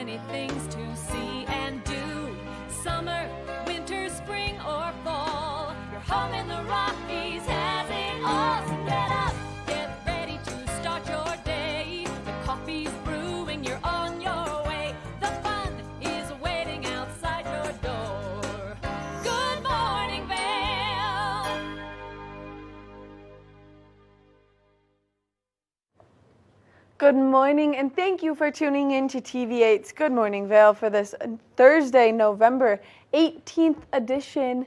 many things to see and do. Summer, winter, spring, or fall. Your home in the Rockies has it all. So get up, get ready to start your day. The coffee's brewing, you're on your way. The fun is waiting outside your door. Good morning, Vail. Good morning, and thank you for tuning in to TV8's Good Morning Vail for this Thursday, November 18th edition.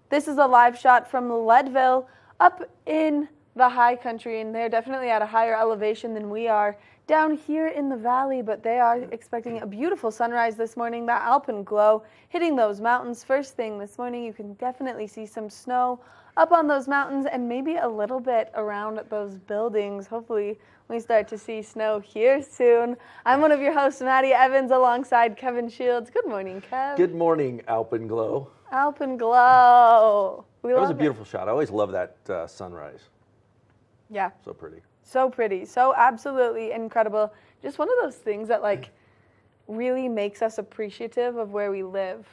This is a live shot from Leadville up in the high country, and they're definitely at a higher elevation than we are down here in the valley, but they are expecting a beautiful sunrise this morning. That Alpine glow hitting those mountains first thing this morning. You can definitely see some snow up on those mountains and maybe a little bit around those buildings. Hopefully we start to see snow here soon. I'm one of your hosts, Maddie Evans, alongside Kevin Shields. Good morning, Kev. Good morning, Alpine glow. Alpine glow. That was a beautiful shot. I always love that sunrise. Yeah. So pretty. So pretty. So absolutely incredible. Just one of those things that like really makes us appreciative of where we live.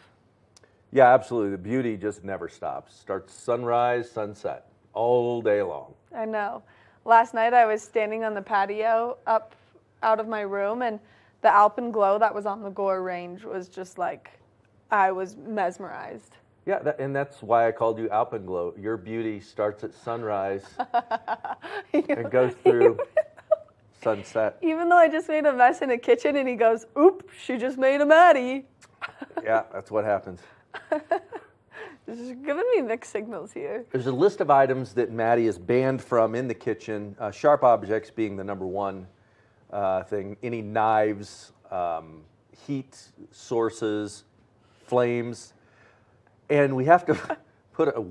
Yeah, absolutely. The beauty just never stops. Starts sunrise, sunset, all day long. I know. Last night I was standing on the patio up out of my room, and the Alpine glow that was on the Gore Range was just like, I was mesmerized. Yeah, and that's why I called you Alpine glow. Your beauty starts at sunrise and goes through sunset. Even though I just made a mess in the kitchen, and he goes, "Oop, she just made a Maddie." Yeah, that's what happens. This is giving me mixed signals here. There's a list of items that Maddie is banned from in the kitchen, sharp objects being the number one thing. Any knives, heat sources, flames. And we have to put a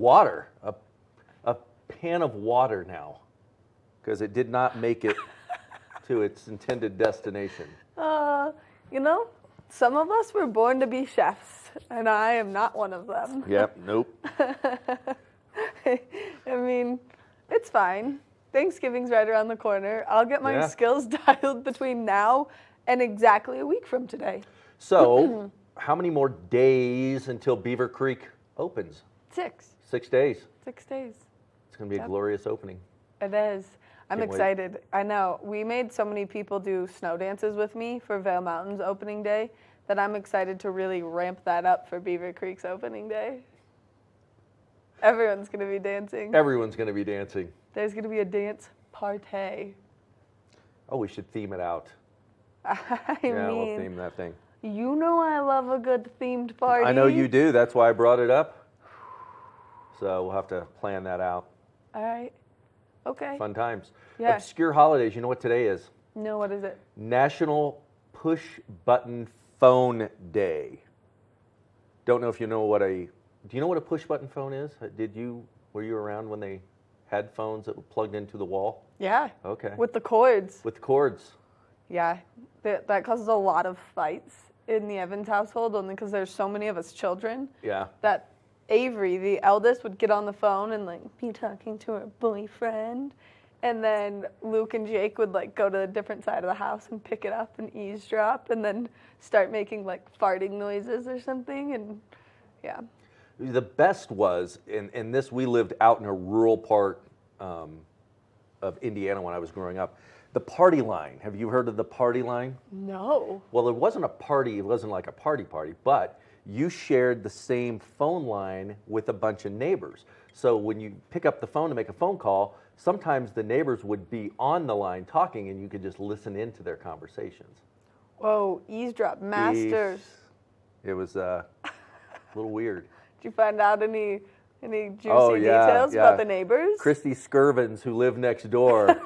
pan of water now, because it did not make it to its intended destination. You know, some of us were born to be chefs, and I am not one of them. Yep, nope. I mean, it's fine. Thanksgiving's right around the corner. I'll get my skills dialed between now and exactly a week from today. So, how many more days until Beaver Creek opens? 6. 6 days. 6 days. It's going to be a glorious opening. It is. I'm Can't excited. wait. I know. We made so many people do snow dances with me for Vail Mountain's opening day that I'm excited to really ramp that up for Beaver Creek's opening day. Everyone's going to be dancing. Everyone's going to be dancing. There's going to be a dance party. Oh, we should theme it out. I Yeah, mean, we'll theme that thing. You know I love a good themed party. I know you do. That's why I brought it up. So we'll have to plan that out. All right. Okay. Fun times. Yeah. Obscure holidays. You know what today is? No, what is it? National Push Button Phone Day. Don't know if you know what do you know what a push button phone is? Were you around when they had phones that were plugged into the wall? Yeah. Okay. With the cords. With cords. Yeah. That causes a lot of fights in the Evans household, only because there's so many of us children. Yeah. That Avery, the eldest, would get on the phone and like be talking to her boyfriend, and then Luke and Jake would like go to a different side of the house and pick it up and eavesdrop, and then start making like farting noises or something, and yeah. The best was, in this, we lived out in a rural part of Indiana when I was growing up. The party line. Have you heard of the party line? No. Well, it wasn't a party. It wasn't like a party, but you shared the same phone line with a bunch of neighbors. So when you pick up the phone to make a phone call, sometimes the neighbors would be on the line talking, and you could just listen into their conversations. Whoa, eavesdrop masters. It was a little weird. Did you find out any juicy details about the neighbors? Christy Skirvins, who lived next door.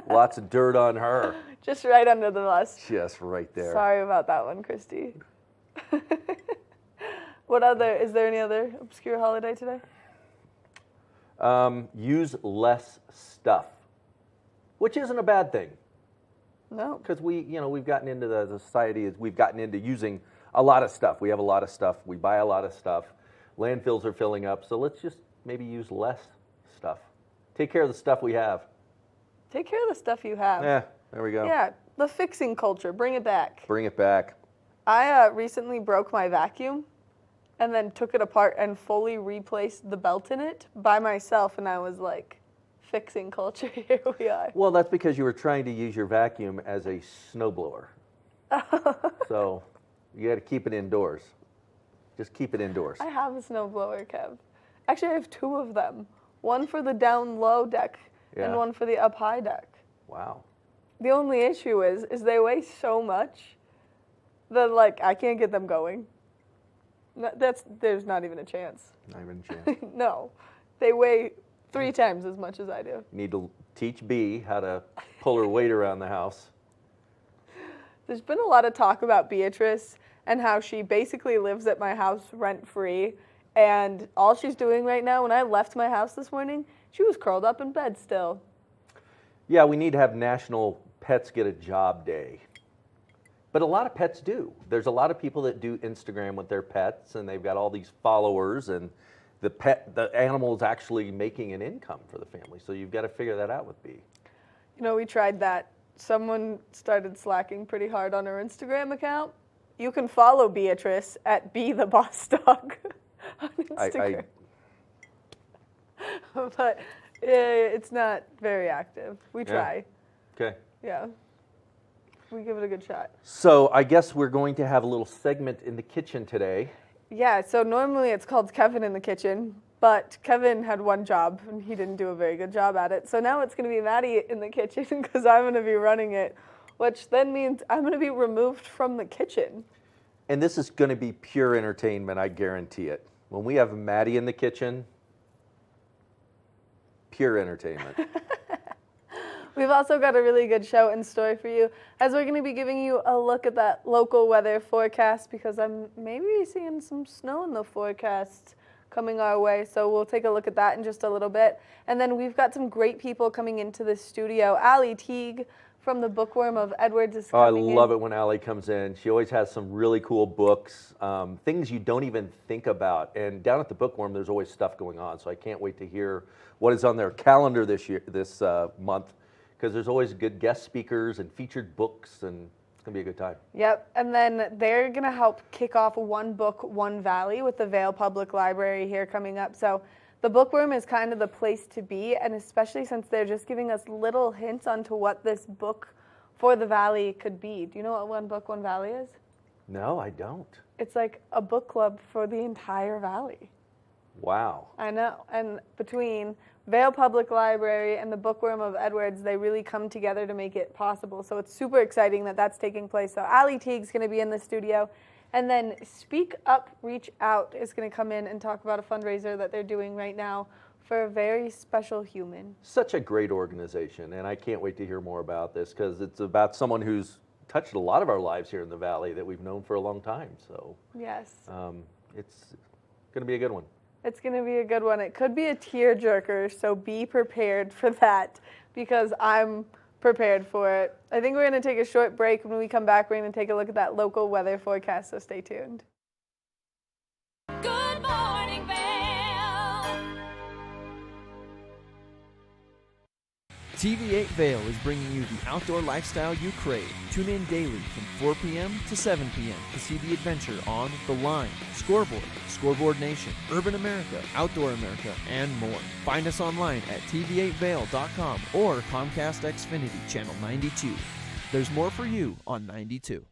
Lots of dirt on her. Just right under the bus. Just right there. Sorry about that one, Christy. Is there any other obscure holiday today? Use less stuff, which isn't a bad thing. No. Because we've gotten into the society, we've gotten into using a lot of stuff. We have a lot of stuff. We buy a lot of stuff. Landfills are filling up. So let's just maybe use less stuff. Take care of the stuff we have. Take care of the stuff you have. Yeah, there we go. Yeah, the fixing culture. Bring it back. Bring it back. I recently broke my vacuum and then took it apart and fully replaced the belt in it by myself, and I was like, fixing culture, here we are. Well, that's because you were trying to use your vacuum as a snowblower. So you got to keep it indoors. Just keep it indoors. I have a snowblower, Kev. Actually, I have 2 of them. One for the down low deck and one for the up high deck. Wow. The only issue is they weigh so much that, like, I can't get them going. There's not even a chance. Not even a chance. No. They weigh 3 times as much as I do. You need to teach B how to pull her weight around the house. There's been a lot of talk about Beatrice and how she basically lives at my house rent-free, and all she's doing right now, when I left my house this morning, she was curled up in bed still. Yeah, we need to have National Pets Get a Job Day. But a lot of pets do. There's a lot of people that do Instagram with their pets, and they've got all these followers, and the animal is actually making an income for the family. So you've got to figure that out with B. You know, we tried that. Someone started slacking pretty hard on her Instagram account. You can follow Beatrice at Be the Boss Dog on Instagram. But it's not very active. We try. Okay. Yeah. We give it a good shot. So I guess we're going to have a little segment in the kitchen today. Yeah, so normally it's called Kevin in the Kitchen, but Kevin had one job and he didn't do a very good job at it. So now it's going to be Maddie in the kitchen because I'm going to be running it, which then means I'm going to be removed from the kitchen. And this is going to be pure entertainment, I guarantee it. When we have Maddie in the kitchen, pure entertainment. We've also got a really good show in store for you, as we're going to be giving you a look at that local weather forecast, because I'm maybe seeing some snow in the forecast coming our way, so we'll take a look at that in just a little bit. And then we've got some great people coming into the studio. Allie Teague from the Bookworm of Edwards is coming in. I love it when Allie comes in. She always has some really cool books, things you don't even think about. And down at the Bookworm, there's always stuff going on, so I can't wait to hear what is on their calendar this month, because there's always good guest speakers and featured books, and it's going to be a good time. Yep, and then they're going to help kick off One Book, One Valley with the Vail Public Library here coming up. So the Bookworm is kind of the place to be, and especially since they're just giving us little hints onto what this book for the Valley could be. Do you know what One Book, One Valley is? No, I don't. It's like a book club for the entire valley. Wow. I know, and between Vail Public Library and the Bookworm of Edwards, they really come together to make it possible. So it's super exciting that that's taking place. So Allie Teague's going to be in the studio. And then Speak Up, Reach Out is going to come in and talk about a fundraiser that they're doing right now for a very special human. Such a great organization, and I can't wait to hear more about this, because it's about someone who's touched a lot of our lives here in the Valley that we've known for a long time. So yes, it's going to be a good one. It's going to be a good one. It could be a tearjerker, so be prepared for that, because I'm prepared for it. I think we're going to take a short break. When we come back, we're going to take a look at that local weather forecast, so stay tuned. Good morning, Vail. TV8 Vail is bringing you the outdoor lifestyle you crave. Tune in daily from 4 p.m. to 7 p.m. to see the adventure on The Line, Scoreboard, Scoreboard Nation, Urban America, Outdoor America, and more. Find us online at tv8vail.com or Comcast Xfinity Channel 92. There's more for you on 92.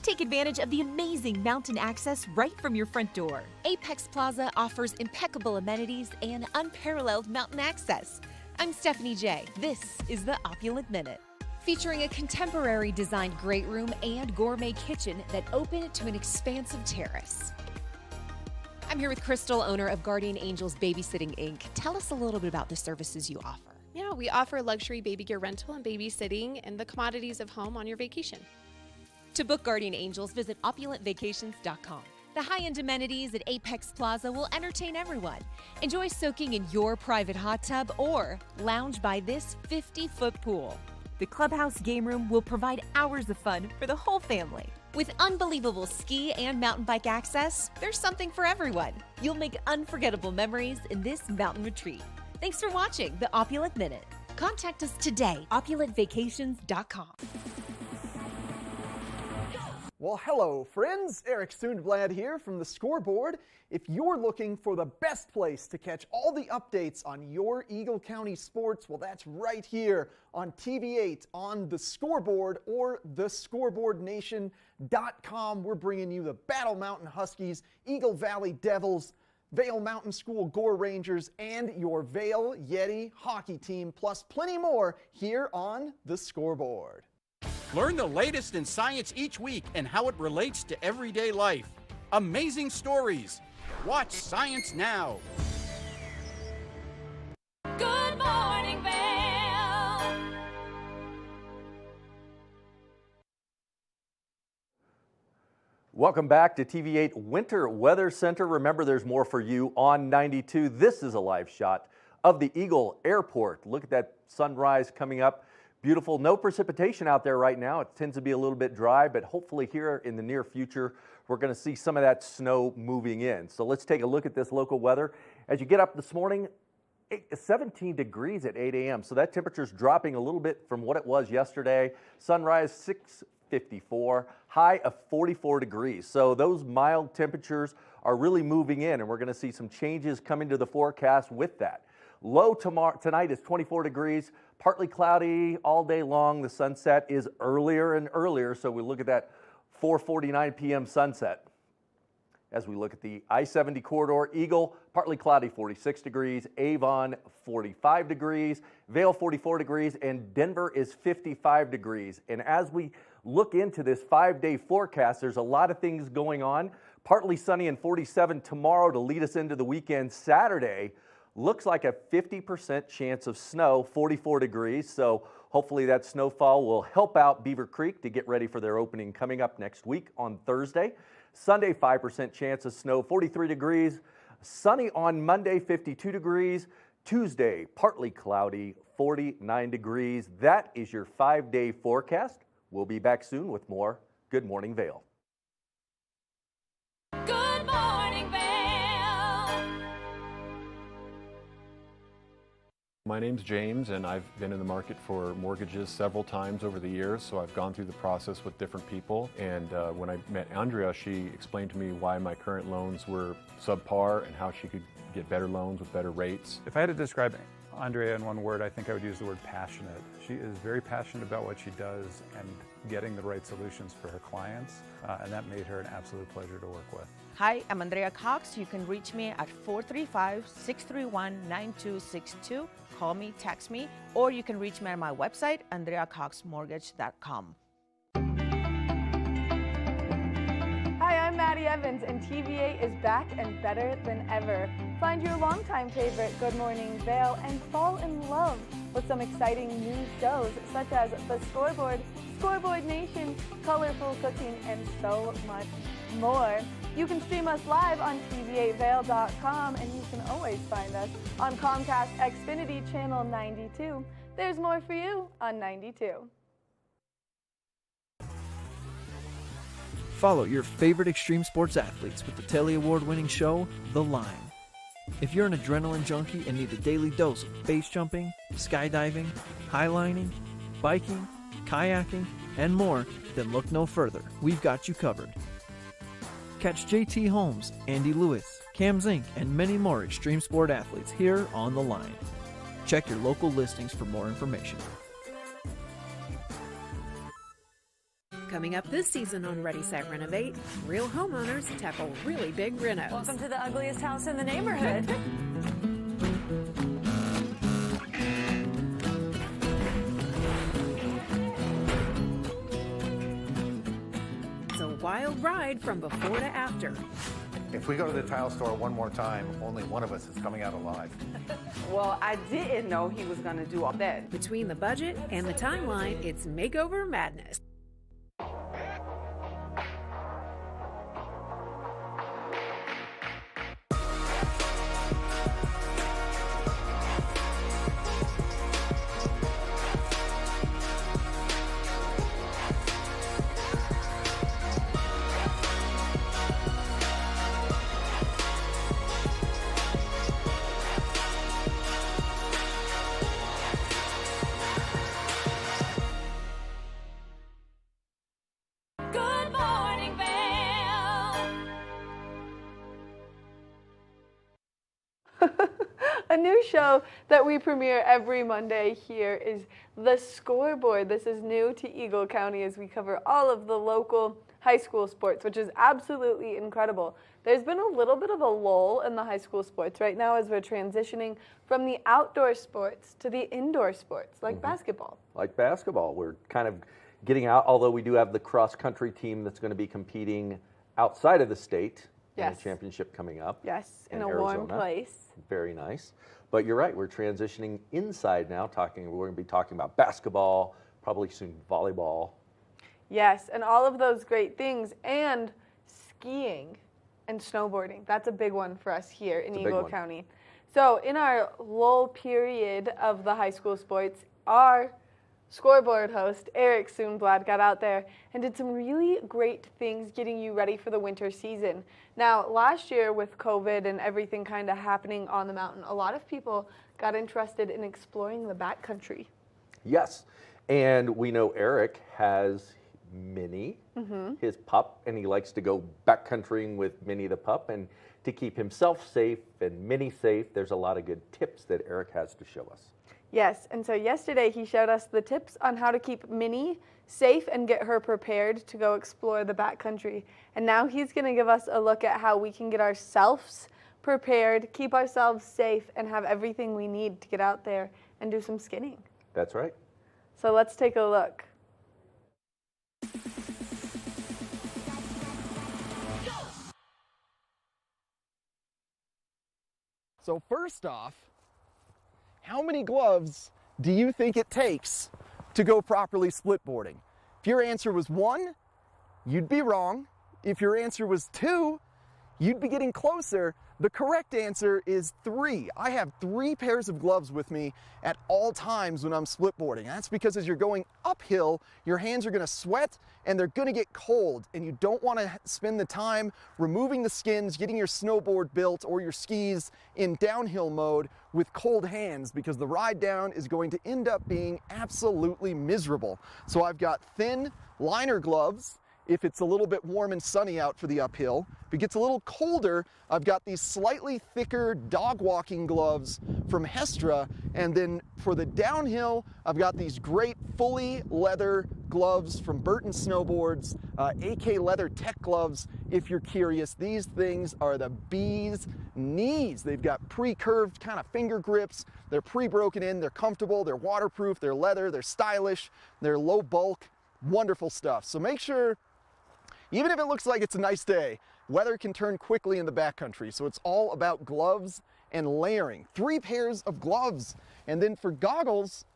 Take advantage of the amazing mountain access right from your front door. Apex Plaza offers impeccable amenities and unparalleled mountain access. I'm Stephanie J. This is the Opulent Minute. Featuring a contemporary designed great room and gourmet kitchen that open to an expansive terrace. I'm here with Crystal, owner of Guardian Angels Babysitting Inc. Tell us a little bit about the services you offer. Yeah, we offer luxury baby gear rental and babysitting and the commodities of home on your vacation. To book Guardian Angels, visit opulentvacations.com. The high-end amenities at Apex Plaza will entertain everyone. Enjoy soaking in your private hot tub or lounge by this 50-foot pool. The clubhouse game room will provide hours of fun for the whole family. With unbelievable ski and mountain bike access, there's something for everyone. You'll make unforgettable memories in this mountain retreat. Thanks for watching the Opulent Minute. Contact us today, opulentvacations.com. Well, hello, friends. Eric Sundblad here from the Scoreboard. If you're looking for the best place to catch all the updates on your Eagle County sports, well, that's right here on TV8 on the Scoreboard or thescoreboardnation.com. We're bringing you the Battle Mountain Huskies, Eagle Valley Devils, Vail Mountain School Gore Rangers, and your Vail Yeti hockey team, plus plenty more here on the Scoreboard. Learn the latest in science each week and how it relates to everyday life. Amazing stories. Watch Science Now. Good morning, Vail. Welcome back to TV8 Winter Weather Center. Remember, there's more for you on 92. This is a live shot of the Eagle Airport. Look at that sunrise coming up. Beautiful. No precipitation out there right now. It tends to be a little bit dry, but hopefully here in the near future, we're going to see some of that snow moving in. So let's take a look at this local weather. As you get up this morning, 17 degrees at 8 a.m. So that temperature is dropping a little bit from what it was yesterday. Sunrise 6:54, high of 44 degrees. So those mild temperatures are really moving in, and we're going to see some changes coming to the forecast with that. Low tonight is 24 degrees, partly cloudy all day long. The sunset is earlier and earlier, so we look at that 4:49 p.m. sunset. As we look at the I-70 corridor, Eagle, partly cloudy, 46 degrees, Avon, 45 degrees, Vail, 44 degrees, and Denver is 55 degrees. And as we look into this 5-day forecast, there's a lot of things going on. Partly sunny and 47 tomorrow to lead us into the weekend. Saturday looks like a 50% chance of snow, 44 degrees. So hopefully that snowfall will help out Beaver Creek to get ready for their opening coming up next week on Thursday. Sunday, 5% chance of snow, 43 degrees. Sunny on Monday, 52 degrees. Tuesday, partly cloudy, 49 degrees. That is your 5-day forecast. We'll be back soon with more Good Morning Vail. Good morning, Vail. My name's James, and I've been in the market for mortgages several times over the years, so I've gone through the process with different people. And when I met Andrea, she explained to me why my current loans were subpar and how she could get better loans with better rates. If I had to describe Andrea in one word, I think I would use the word passionate. She is very passionate about what she does and getting the right solutions for her clients, and that made her an absolute pleasure to work with. Hi, I'm Andrea Cox. You can reach me at 435-631-9262. Call me, text me, or you can reach me at my website, andreacoxmortgage.com. Hi, I'm Maddie Evans, and TVA is back and better than ever. Find your longtime favorite Good Morning Vail and fall in love with some exciting new shows such as The Scoreboard, Scoreboard Nation, Colorful Cooking, and so much more. You can stream us live on tv8vail.com, and you can always find us on Comcast Xfinity Channel 92. There's more for you on 92. Follow your favorite extreme sports athletes with the Telly Award-winning show, The Line. If you're an adrenaline junkie and need a daily dose of base jumping, skydiving, highlining, biking, kayaking, and more, then look no further. We've got you covered. Catch JT Holmes, Andy Lewis, Cam Zink, and many more extreme sport athletes here on The Line. Check your local listings for more information. Coming up this season on Ready, Set, Renovate, real homeowners tackle really big renos. Welcome to the ugliest house in the neighborhood. It's a wild ride from before to after. If we go to the tile store one more time, only one of us is coming out alive. Well, I didn't know he was going to do all that. Between the budget and the timeline, it's Makeover Madness. Good morning, Vail. A new show that we premiere every Monday here is The Scoreboard. This is new to Eagle County as we cover all of the local high school sports, which is absolutely incredible. There's been a little bit of a lull in the high school sports right now as we're transitioning from the outdoor sports to the indoor sports, like basketball. Like basketball, we're kind of getting out, although we do have the cross-country team that's going to be competing outside of the state in Yes. the championship coming up. Yes, in a Arizona. warm place. Very nice. But you're right, we're transitioning inside now. We're going to be talking about basketball, probably soon volleyball. Yes, and all of those great things, and skiing and snowboarding. That's a big one for us here in It's a big Eagle one. County. So in our lull period of the high school sports, our scoreboard host, Eric Soonblad, got out there and did some really great things getting you ready for the winter season. Now, last year with COVID and everything kind of happening on the mountain, a lot of people got interested in exploring the backcountry. Yes, and we know Eric has Minnie, his pup, and he likes to go backcountrying with Minnie the pup. And to keep himself safe and Minnie safe, there's a lot of good tips that Eric has to show us. Yes, and so yesterday he showed us the tips on how to keep Minnie safe and get her prepared to go explore the backcountry. And now he's going to give us a look at how we can get ourselves prepared, keep ourselves safe, and have everything we need to get out there and do some skinning. That's right. So let's take a look. So first off, how many gloves do you think it takes to go properly split boarding? If your answer was 1, you'd be wrong. If your answer was 2, you'd be getting closer. The correct answer is 3. I have 3 pairs of gloves with me at all times when I'm split boarding. That's because as you're going uphill, your hands are going to sweat and they're going to get cold, and you don't want to spend the time removing the skins, getting your snowboard built or your skis in downhill mode with cold hands, because the ride down is going to end up being absolutely miserable. So I've got thin liner gloves if it's a little bit warm and sunny out for the uphill. If it gets a little colder, I've got these slightly thicker dog walking gloves from Hestra. And then for the downhill, I've got these great fully leather gloves from Burton Snowboards, AK Leather Tech gloves. If you're curious, these things are the bee's knees. They've got pre-curved kind of finger grips. They're pre-broken in, they're comfortable, they're waterproof, they're leather, they're stylish, they're low bulk, wonderful stuff. So make sure, even if it looks like it's a nice day, weather can turn quickly in the backcountry, so it's all about gloves and layering. 3 pairs of gloves. And then for goggles,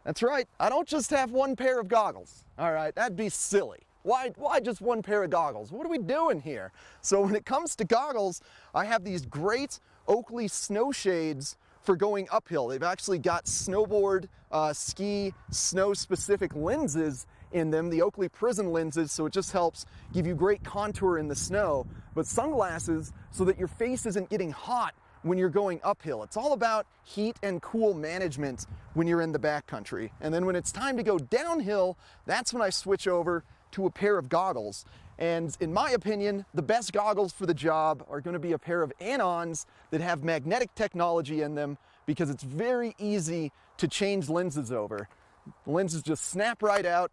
that's right, I don't just have 1 pair of goggles. All right, that'd be silly. Why just 1 pair of goggles? What are we doing here? So when it comes to goggles, I have these great Oakley snow shades for going uphill. They've actually got snowboard, ski, snow-specific lenses in them, the Oakley Prism lenses, so it just helps give you great contour in the snow. But sunglasses so that your face isn't getting hot when you're going uphill. It's all about heat and cool management when you're in the backcountry. And then when it's time to go downhill, that's when I switch over to a pair of goggles. And in my opinion, the best goggles for the job are going to be a pair of Anons that have magnetic technology in them, because it's very easy to change lenses over. The lenses just snap right out,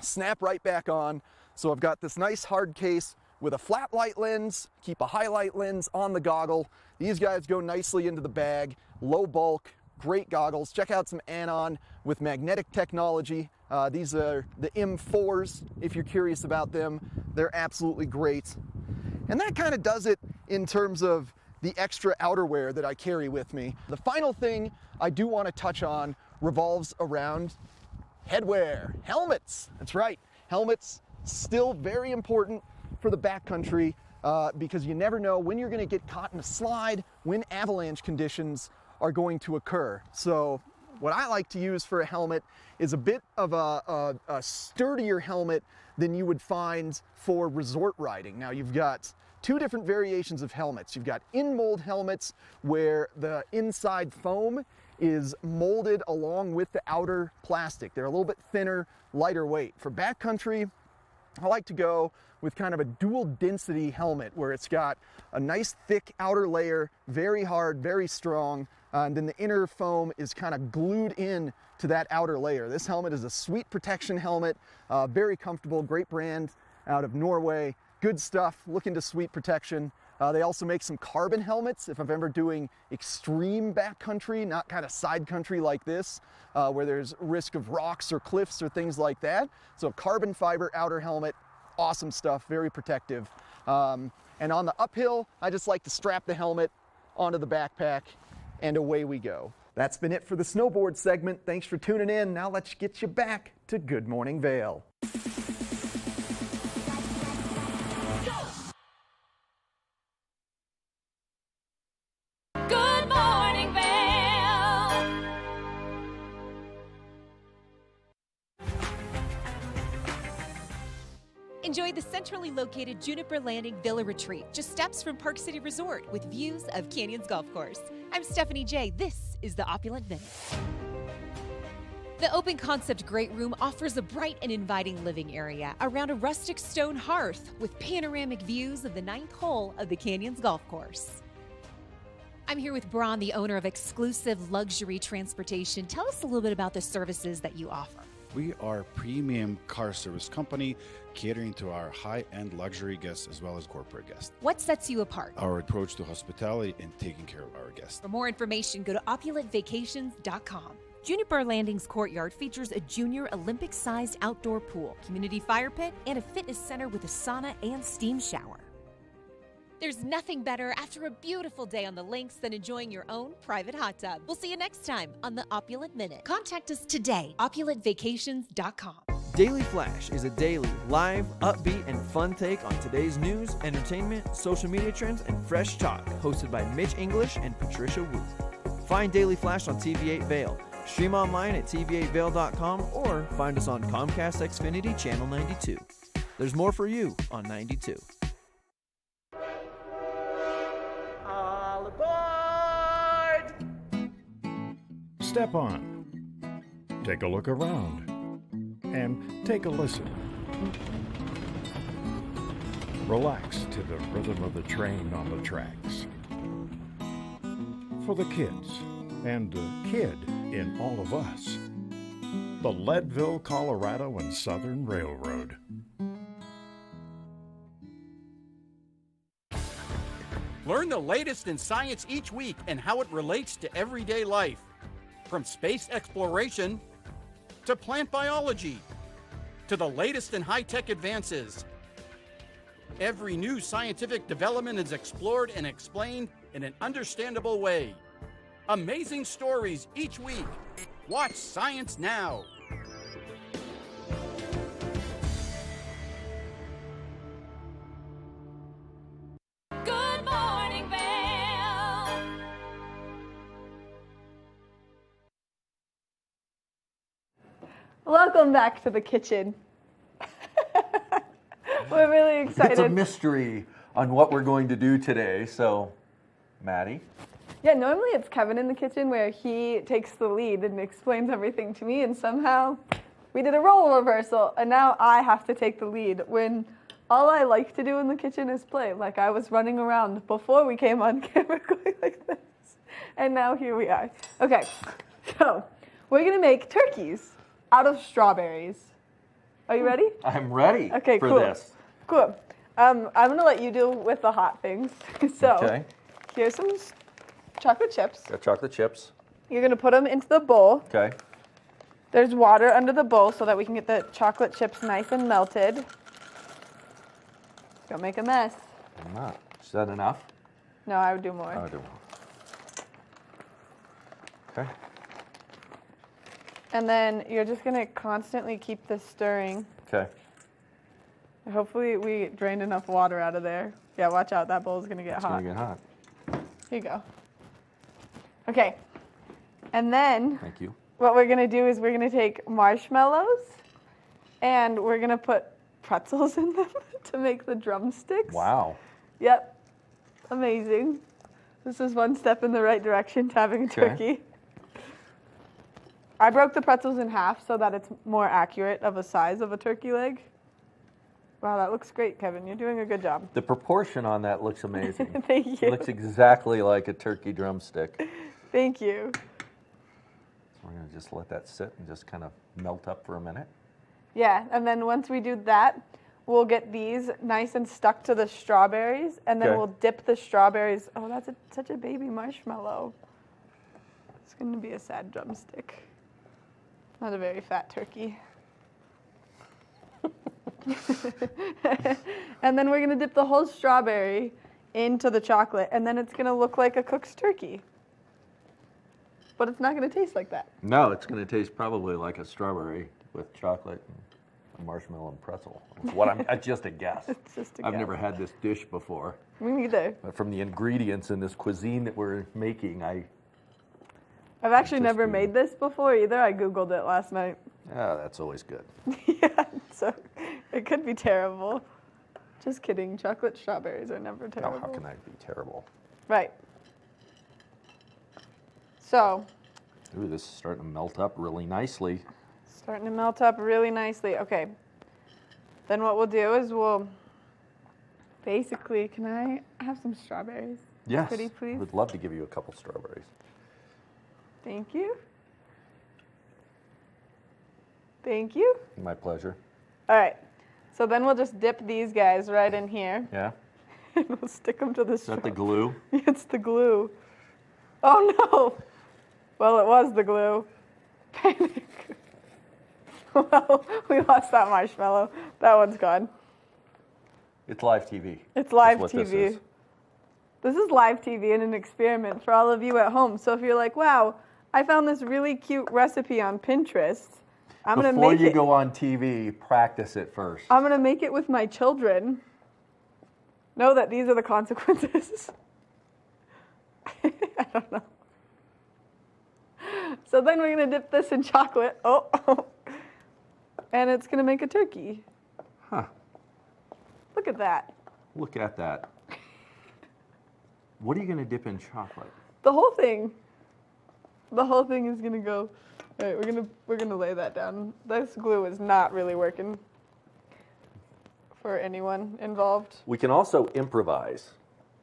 snap right back on. So I've got this nice hard case with a flat light lens, keep a highlight lens on the goggle. These guys go nicely into the bag, low bulk, great goggles. Check out some Anon with magnetic technology. These are the M4s, if you're curious about them. They're absolutely great. And that kind of does it in terms of the extra outerwear that I carry with me. The final thing I do want to touch on revolves around headwear, helmets. That's right, helmets still very important for the backcountry because you never know when you're going to get caught in a slide, when avalanche conditions are going to occur. So what I like to use for a helmet is a bit of a sturdier helmet than you would find for resort riding. Now you've got two different variations of helmets. You've got in-mold helmets where the inside foam is molded along with the outer plastic. They're a little bit thinner, lighter weight. For backcountry, I like to go with kind of a dual density helmet where it's got a nice thick outer layer, very hard, very strong, and then the inner foam is kind of glued in to that outer layer. This helmet is a Sweet Protection helmet, very comfortable, great brand out of Norway. Good stuff, look into Sweet Protection. They also make some carbon helmets if I'm ever doing extreme backcountry, not kind of side country like this, where there's risk of rocks or cliffs or things like that. So carbon fiber outer helmet, awesome stuff, very protective. And on the uphill, I just like to strap the helmet onto the backpack and away we go. That's been it for the snowboard segment. Thanks for tuning in. Now let's get you back to Good Morning Vail. Good morning, Vail. Enjoy the centrally located Juniper Landing Villa Retreat, just steps from Park City Resort with views of Canyons Golf Course. I'm Stephanie J. This is the Opulent Minute. The open concept Great Room offers a bright and inviting living area around a rustic stone hearth with panoramic views of the 9th hole of the Canyons Golf Course. I'm here with Braun, the owner of Exclusive Luxury Transportation. Tell us a little bit about the services that you offer. We are a premium car service company catering to our high-end luxury guests as well as corporate guests. What sets you apart? Our approach to hospitality and taking care of our guests. For more information, go to opulentvacations.com. Juniper Landing's courtyard features a junior Olympic-sized outdoor pool, community fire pit, and a fitness center with a sauna and steam shower. There's nothing better after a beautiful day on the links than enjoying your own private hot tub. We'll see you next time on the Opulent Minute. Contact us today, opulentvacations.com. Daily Flash is a daily, live, upbeat, and fun take on today's news, entertainment, social media trends, and fresh talk, hosted by Mitch English and Patricia Wu. Find Daily Flash on TV8 Vail. Stream online at tv8vail.com or find us on Comcast Xfinity Channel 92. There's more for you on 92. All aboard! Step on. Take a look around. And take a listen. Relax to the rhythm of the train on the tracks. For the kids, and the kid in all of us, the Leadville, Colorado and Southern Railroad. Learn the latest in science each week and how it relates to everyday life. From space exploration to plant biology to the latest in high-tech advances. Every new scientific development is explored and explained in an understandable way. Amazing stories each week. Watch Science Now. Good morning, Vail. Welcome back to the kitchen. We're really excited. It's a mystery on what we're going to do today. So, Maddie? Yeah, normally it's Kevin in the kitchen where he takes the lead and explains everything to me, and somehow we did a role reversal, and now I have to take the lead when all I like to do in the kitchen is play. Like I was running around before we came on camera going like this, and now here we are. Okay, so we're going to make turkeys out of strawberries. Are you ready? I'm ready Okay, for cool. this. Cool. I'm going to let you deal with the hot things. So Okay. here's some chocolate chips. Got chocolate chips. You're going to put them into the bowl. Okay. There's water under the bowl so that we can get the chocolate chips nice and melted. Don't make a mess. I'm not. Is that enough? No, I would do more. I would do more. Okay. And then you're just going to constantly keep this stirring. Okay. Hopefully we drained enough water out of there. Yeah, watch out. That bowl's going to get hot. It's going to get hot. Here you go. Okay. And then Thank you. what we're going to do is we're going to take marshmallows and we're going to put pretzels in them to make the drumsticks. Wow. Yep. Amazing. This is one step in the right direction to having a turkey. I broke the pretzels in half so that it's more accurate of a size of a turkey leg. Wow, that looks great, Kevin. You're doing a good job. The proportion on that looks amazing. Thank you. It looks exactly like a turkey drumstick. Thank you. So we're going to just let that sit and just kind of melt up for a minute. Yeah, and then once we do that, we'll get these nice and stuck to the strawberries, and then we'll dip the strawberries. Oh, that's such a baby marshmallow. It's going to be a sad drumstick. Not a very fat turkey. And then we're going to dip the whole strawberry into the chocolate, and then it's going to look like a cooked turkey. But it's not going to taste like that. No, it's going to taste probably like a strawberry with chocolate and a marshmallow and pretzel. That's just a guess. It's just a I've guess. never had this dish before. Me neither. But from the ingredients in this cuisine that we're making, I've actually never made this before either. I Googled it last night. Yeah, that's always good. Yeah, so it could be terrible. Just kidding. Chocolate strawberries are never terrible. Oh, how can that be terrible? Right. So. Ooh, this is starting to melt up really nicely. Starting to melt up really nicely. Okay. Then what we'll do is we'll basically, can I have some strawberries? Yes. Pretty please. I would love to give you a couple strawberries. Thank you. Thank you. My pleasure. All right. So then we'll just dip these guys right in here. Yeah. And we'll stick them to the straw. Is that the glue? It's the glue. Oh no. Well, it was the glue. Panic. Well, we lost that marshmallow. That one's gone. It's live TV. It's live That's TV. what this is. This is live TV and an experiment for all of you at home. So if you're like, wow, I found this really cute recipe on Pinterest. I'm going to make it. Before you go on TV, practice it first. I'm going to make it with my children. Know that these are the consequences. I don't know. So then we're going to dip this in chocolate. Oh. And it's going to make a turkey. Huh. Look at that. Look at that. What are you going to dip in chocolate? The whole thing. The whole thing is going to go. All right, we're gonna lay that down. This glue is not really working for anyone involved. We can also improvise.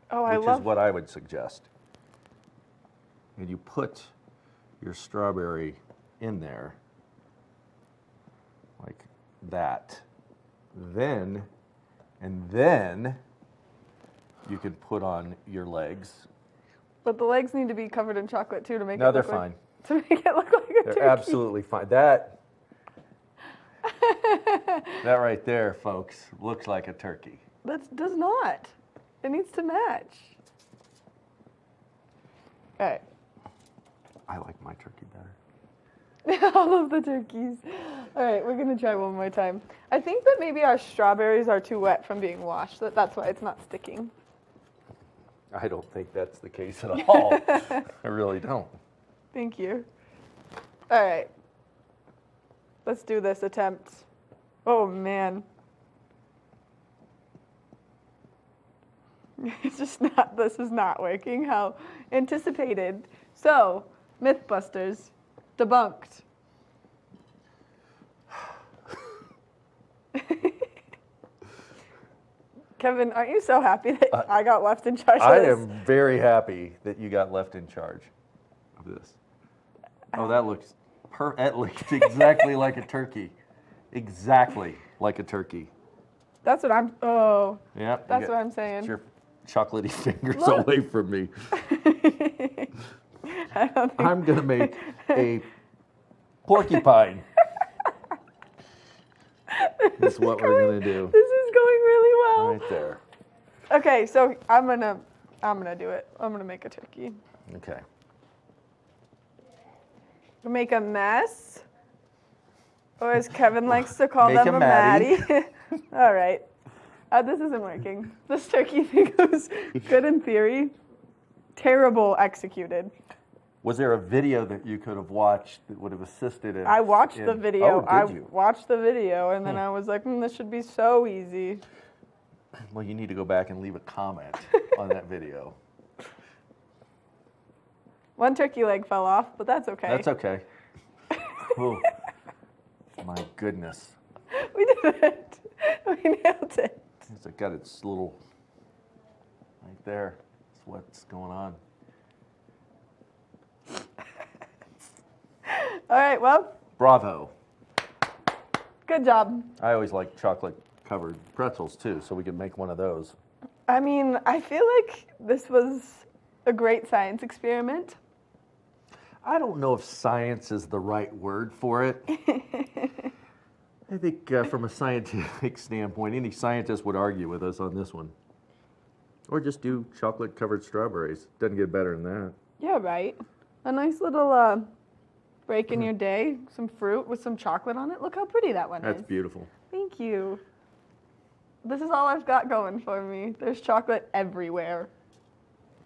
Oh, which is what I would suggest. And you put your strawberry in there like that. Then you can put on your legs. But the legs need to be covered in chocolate too to make it No, they're look like, fine. to make it look like a turkey. They're absolutely fine. That right there, folks, looks like a turkey. That does not. It needs to match. All right. I like my turkey better. All of the turkeys. All right, we're going to try one more time. I think that maybe our strawberries are too wet from being washed. That's why it's not sticking. I don't think that's the case at all. I really don't. Thank you. All right. Let's do this attempt. Oh, man. It's just not, this is not working how anticipated. So, Mythbusters, debunked. Kevin, aren't you so happy that I got left in charge of I this? am very happy that you got left in charge of this. Oh, that looks exactly like a turkey. Exactly like a turkey. That's what I'm, oh. Yeah. That's what I'm saying. Get your chocolatey fingers Look. away from me. I'm going to make a porcupine. That's what we're going to do. This is going really well. Right there. Okay, so I'm going to I'm going to do it. I'm going to make a turkey. Okay. Make a mess. Or as Kevin likes to call Make them, a a Maddie. Maddie. All right. This isn't working. This turkey thing was good in theory, terrible executed. Was there a video that you could have watched that would have assisted in? I watched the video. Oh, did you? Watched the video, and then I was like, this should be so easy. Well, you need to go back and leave a comment on that video. One turkey leg fell off, but that's okay. That's okay. Ooh. My goodness. We did it. We nailed it. It's got its little, right there. That's what's going on. All right, well. Bravo. Good job. I always like chocolate-covered pretzels, too, so we could make one of those. I mean, I feel like this was a great science experiment. I don't know if science is the right word for it. I think from a scientific standpoint, any scientist would argue with us on this one. Or just do chocolate-covered strawberries. Doesn't get better than that. Yeah, right. A nice little break in your day. Some fruit with some chocolate on it. Look how pretty that one is. That's beautiful. Thank you. This is all I've got going for me. There's chocolate everywhere.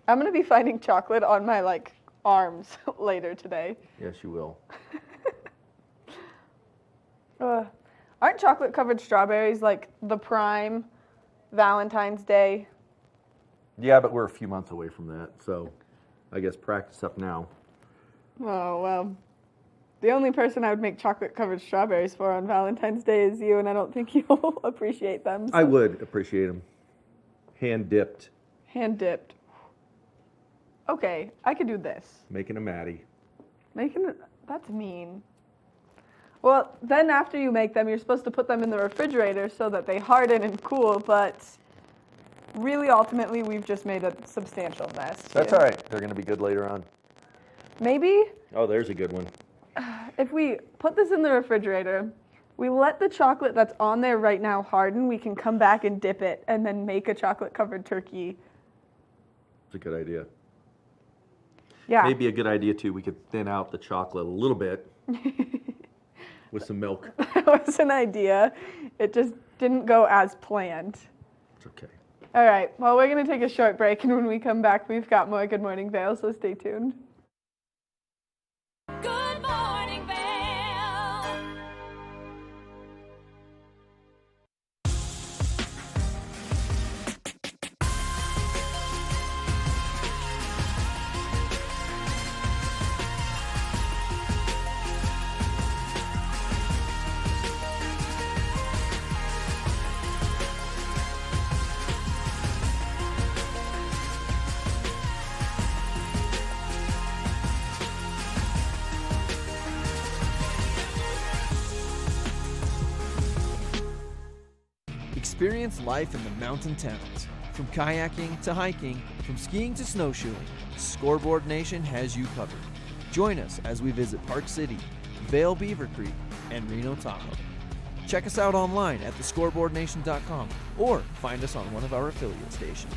I'm going to be finding chocolate on my, arms later today. Yes, you will. Aren't chocolate-covered strawberries like the prime Valentine's Day? Yeah, but we're a few months away from that, so I guess practice up now. Oh, well, the only person I would make chocolate-covered strawberries for on Valentine's Day is you, and I don't think you'll appreciate them. So. I would appreciate them. Hand-dipped. Hand-dipped. Okay, I could do this. Making a Maddie. That's mean. Well, then after you make them, you're supposed to put them in the refrigerator so that they harden and cool, but really, ultimately, we've just made a substantial mess. That's all right. They're going to be good later on. Maybe Oh, there's a good one. if we put this in the refrigerator, we let the chocolate that's on there right now harden, we can come back and dip it and then make a chocolate-covered turkey. It's a good idea. Yeah. Maybe a good idea, too. We could thin out the chocolate a little bit with some milk. That was an idea. It just didn't go as planned. It's okay. All right. Well, we're going to take a short break, and when we come back, we've got more Good Morning Vail, so stay tuned. Good morning, Vail. Experience life in the mountain towns. From kayaking to hiking, from skiing to snowshoeing, Scoreboard Nation has you covered. Join us as we visit Park City, Vail Beaver Creek, and Reno Tahoe. Check us out online at thescoreboardnation.com or find us on one of our affiliate stations.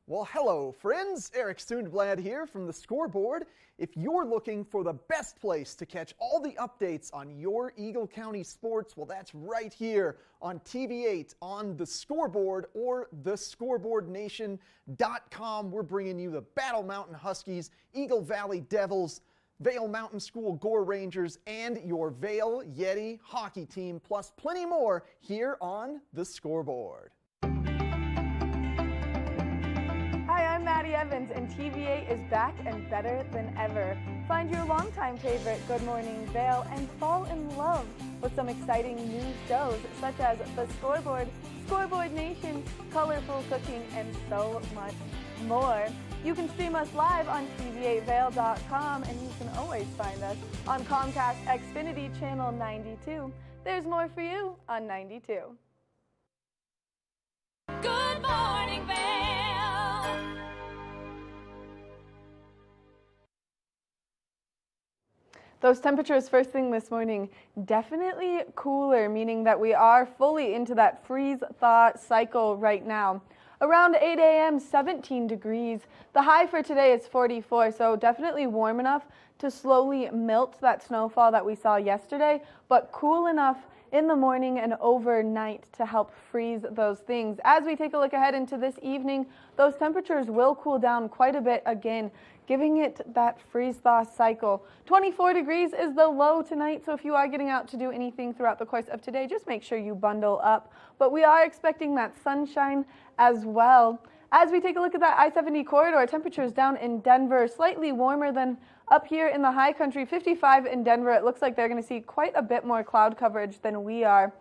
Well, hello, friends. Eric Sundblad here from the Scoreboard. If you're looking for the best place to catch all the updates on your Eagle County sports, well, that's right here on TV8 on the Scoreboard or thescoreboardnation.com. We're bringing you the Battle Mountain Huskies, Eagle Valley Devils, Vail Mountain School Gore Rangers, and your Vail Yeti hockey team, plus plenty more here on the Scoreboard. Hi, I'm Maddie Evans, and TVA is back and better than ever. Find your longtime favorite Good Morning Vail and fall in love with some exciting new shows such as The Scoreboard, Scoreboard Nation, Colorful Cooking, and so much more. You can stream us live on tv8vail.com, and you can always find us on Comcast Xfinity Channel 92. There's more for you on 92. Good morning, Vail. Those temperatures first thing this morning, definitely cooler, meaning that we are fully into that freeze-thaw cycle right now. Around 8 a.m., 17 degrees. The high for today is 44, so definitely warm enough to slowly melt that snowfall that we saw yesterday, but cool enough in the morning and overnight to help freeze those things. As we take a look ahead into this evening, those temperatures will cool down quite a bit again, giving it that freeze-thaw cycle. 24 degrees is the low tonight, so if you are getting out to do anything throughout the course of today, just make sure you bundle up. But we are expecting that sunshine as well. As we take a look at that I-70 corridor, temperatures down in Denver, slightly warmer than up here in the high country. 55 in Denver. It looks like they're going to see quite a bit more cloud coverage than we are.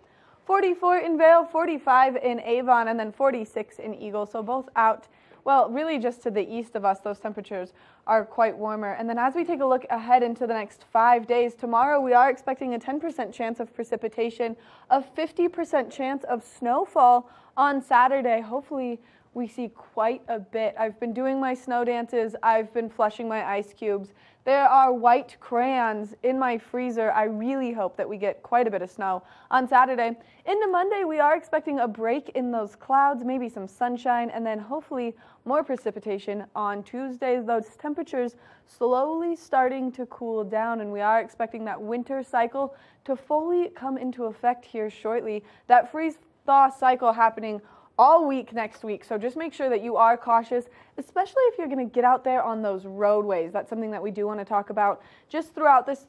44 in Vail, 45 in Avon, and then 46 in Eagle. So both out, well, really just to the east of us, those temperatures are quite warmer. And then as we take a look ahead into the next 5 days, tomorrow we are expecting a 10% chance of precipitation, a 50% chance of snowfall on Saturday. Hopefully we see quite a bit. I've been doing my snow dances. I've been flushing my ice cubes. There are white crayons in my freezer. I really hope that we get quite a bit of snow on Saturday. Into Monday, we are expecting a break in those clouds, maybe some sunshine, and then hopefully more precipitation on Tuesday. Those temperatures slowly starting to cool down, and we are expecting that winter cycle to fully come into effect here shortly. That freeze-thaw cycle happening all week next week, so just make sure that you are cautious, especially if you're going to get out there on those roadways. That's something that we do want to talk about. Just throughout this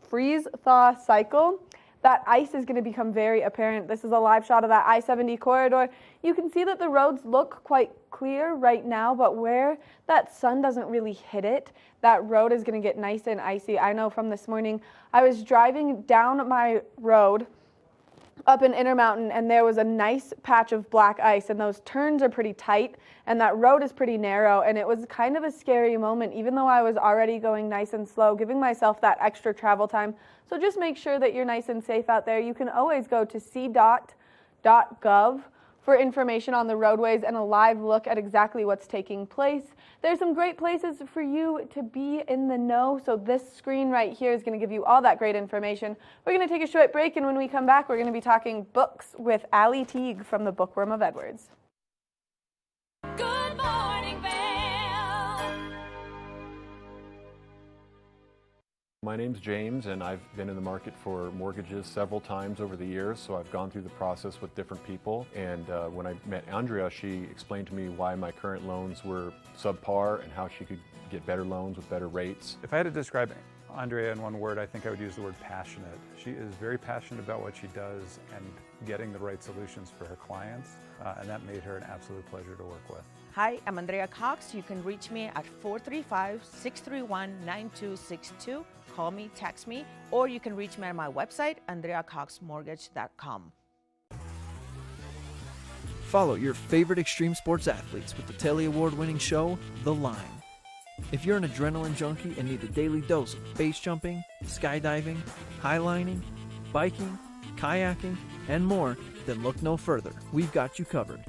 freeze-thaw cycle, that ice is going to become very apparent. This is a live shot of that I-70 corridor. You can see that the roads look quite clear right now, but where that sun doesn't really hit it, that road is going to get nice and icy. I know from this morning, I was driving down my road up in Intermountain, and there was a nice patch of black ice, and those turns are pretty tight, and that road is pretty narrow, and it was kind of a scary moment, even though I was already going nice and slow, giving myself that extra travel time. So just make sure that you're nice and safe out there. You can always go to cdot.gov for information on the roadways and a live look at exactly what's taking place. There's some great places for you to be in the know, so this screen right here is going to give you all that great information. We're going to take a short break, and when we come back, we're going to be talking books with Allie Teague from the Bookworm of Edwards. Good morning, Vail. My name's James, and I've been in the market for mortgages several times over the years, so I've gone through the process with different people. And when I met Andrea, she explained to me why my current loans were subpar and how she could get better loans with better rates. If I had to describe Andrea in one word, I think I would use the word passionate. She is very passionate about what she does and getting the right solutions for her clients, and that made her an absolute pleasure to work with. Hi, I'm Andrea Cox. You can reach me at 435-631-9262. Call me, text me, or you can reach me at my website, andreacoxmortgage.com. Follow your favorite extreme sports athletes with the Telly Award-winning show, The Line. If you're an adrenaline junkie and need a daily dose of base jumping, skydiving, highlining, biking, kayaking, and more, then look no further. We've got you covered.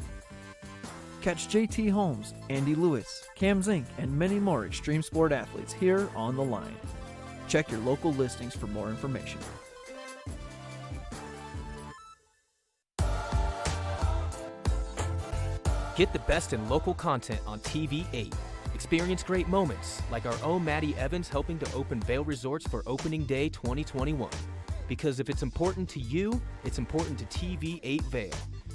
Catch JT Holmes, Andy Lewis, Cam Zink, and many more extreme sport athletes here on The Line. Check your local listings for more information. Get the best in local content on TV8. Experience great moments, like our own Maddie Evans helping to open Vail Resorts for Opening Day 2021. Because if it's important to you, it's important to TV8 Vail.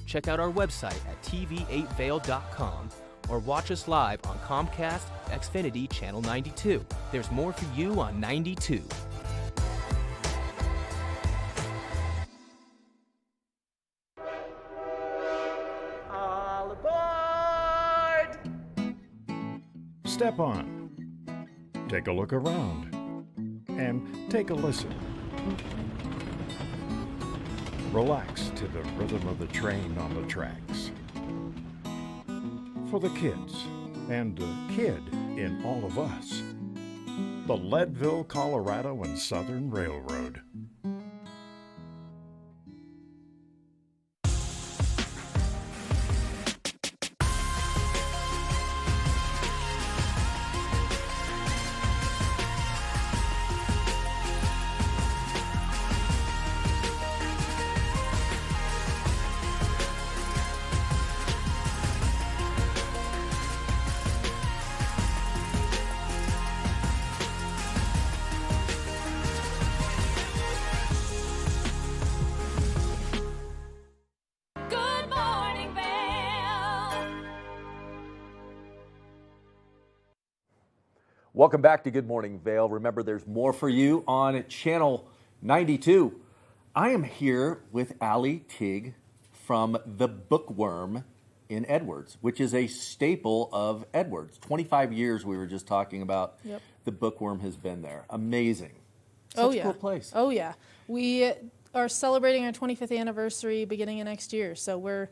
Check out our website at tv8vail.com or watch us live on Comcast, Xfinity Channel 92. There's more for you on 92. All aboard! Step on. Take a look around. And take a listen. Relax to the rhythm of the train on the tracks. For the kids, and the kid in all of us. The Leadville, Colorado and Southern Railroad. Welcome back to Good Morning Vail. Remember, there's more for you on Channel 92. I am here with Allie Tigg from The Bookworm in Edwards, which is a staple of Edwards. 25 years we were just talking about. Yep. The Bookworm has been there. Amazing. Such a cool place. Oh, yeah. We are celebrating our 25th anniversary beginning of next year, so we're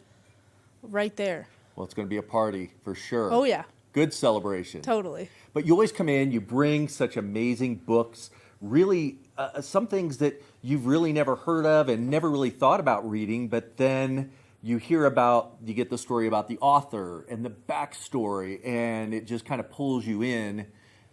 right there. Well, it's going to be a party for sure. Oh, yeah. Good celebration. Totally. But you always come in, you bring such amazing books, really some things that you've really never heard of and never really thought about reading, but then you get the story about the author and the backstory, and it just kind of pulls you in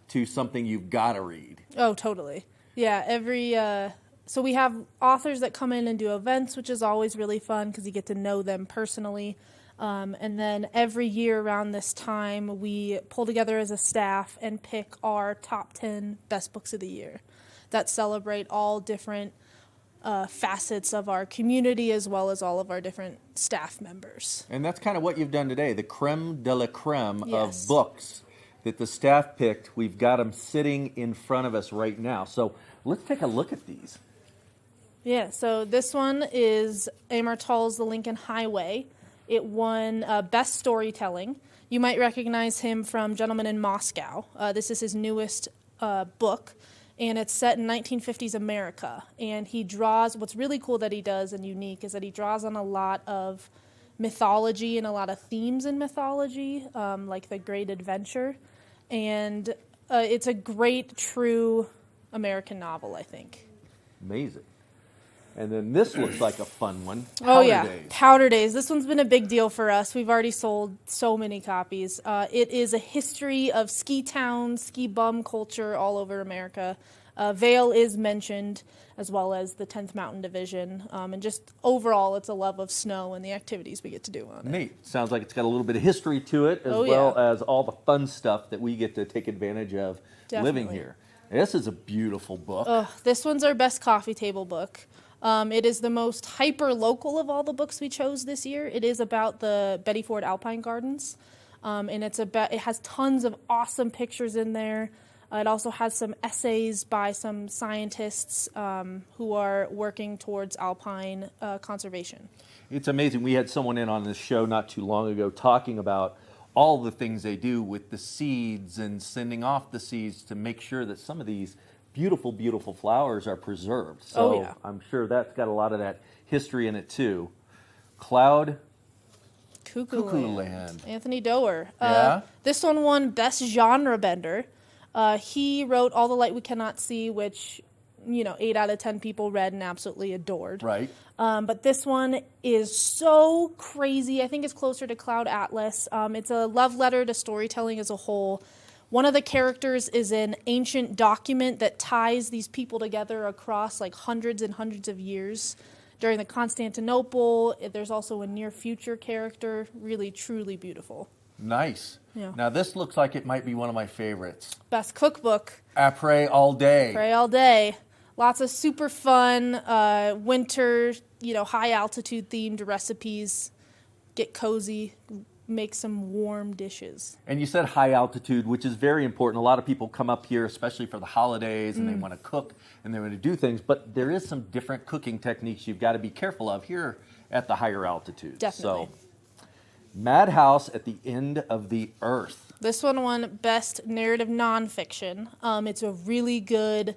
to something you've got to read. Oh, totally. Yeah, so we have authors that come in and do events, which is always really fun because you get to know them personally. And then every year around this time, we pull together as a staff and pick our top 10 best books of the year that celebrate all different facets of our community as well as all of our different staff members. And that's kind of what you've done today, the creme de la creme Yes. of books that the staff picked. We've got them sitting in front of us right now. So let's take a look at these. Yeah, so this one is Amor Towles' The Lincoln Highway. It won Best Storytelling. You might recognize him from Gentleman in Moscow. This is his newest book, and it's set in 1950s America. And he draws, what's really cool that he does and unique is that he draws on a lot of mythology and a lot of themes in mythology, like the Great Adventure. And it's a great, true American novel, I think. Amazing. And then this looks like a fun one. Days. Powder Days. This one's been a big deal for us. We've already sold so many copies. It is a history of ski town, ski bum culture all over America. Vail is mentioned, as well as the 10th Mountain Division. And just overall, it's a love of snow and the activities we get to do on it. Neat. Sounds like it's got a little bit of history to it, as well as all the fun stuff that we get to take advantage of living here. This is a beautiful book. This one's our best coffee table book. It is the most hyper-local of all the books we chose this year. It is about the Betty Ford Alpine Gardens, and it has tons of awesome pictures in there. It also has some essays by some scientists who are working towards alpine conservation. It's amazing. We had someone in on this show not too long ago talking about all the things they do with the seeds and sending off the seeds to make sure that some of these beautiful, beautiful flowers are preserved. So I'm sure that's got a lot of that history in it too. Cloud Cuckoo Land. Anthony Doerr. Yeah? This one won Best Genre Bender. He wrote All the Light We Cannot See, which 8 out of 10 people read and absolutely adored. Right. But this one is so crazy. I think it's closer to Cloud Atlas. It's a love letter to storytelling as a whole. One of the characters is an ancient document that ties these people together across like hundreds and hundreds of years. During the Constantinople, there's also a near future character. Really, truly beautiful. Nice. Yeah. Now this looks like it might be one of my favorites. Best cookbook. Après all day. Pray all day. Lots of super fun winter, high altitude themed recipes. Get cozy. Make some warm dishes. And you said high altitude, which is very important. A lot of people come up here, especially for the holidays, and they want to cook and they want to do things. But there is some different cooking techniques you've got to be careful of here at the higher altitudes. Definitely. So, Madhouse at the End of the Earth. This one won Best Narrative Nonfiction. It's a really good